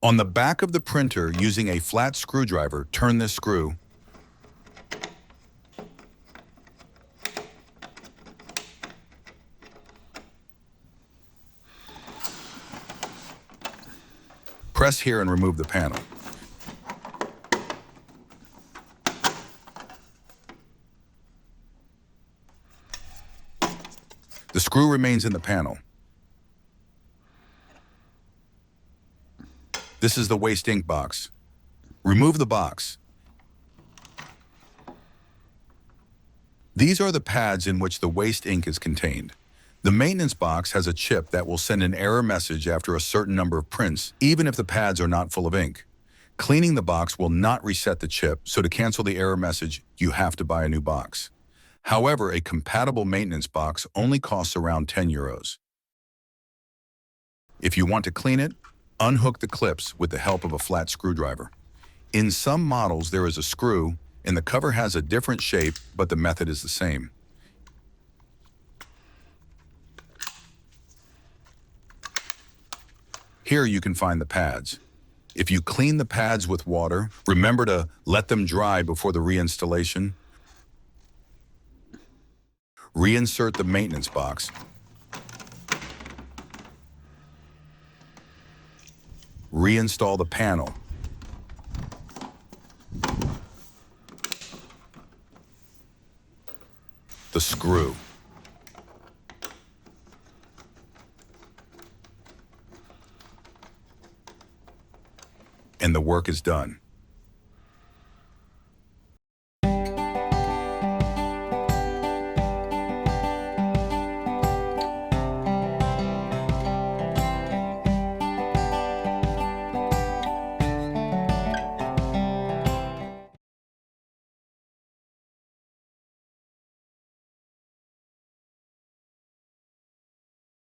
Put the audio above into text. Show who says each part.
Speaker 1: On the back of the printer, using a flat screwdriver, turn this screw. Press here and remove the panel. The screw remains in the panel. This is the waste ink box. Remove the box. These are the pads in which the waste ink is contained. The maintenance box has a chip that will send an error message after a certain number of prints, even if the pads are not full of ink. Cleaning the box will not reset the chip, so to cancel the error message, you have to buy a new box. However, a compatible maintenance box only costs around 10 euros. If you want to clean it, unhook the clips with the help of a flat screwdriver. In some models, there is a screw, and the cover has a different shape, but the method is the same. Here you can find the pads. If you clean the pads with water, remember to let them dry before the reinstallation. Reinsert the maintenance box. Reinstall the panel. The screw. And the work is done.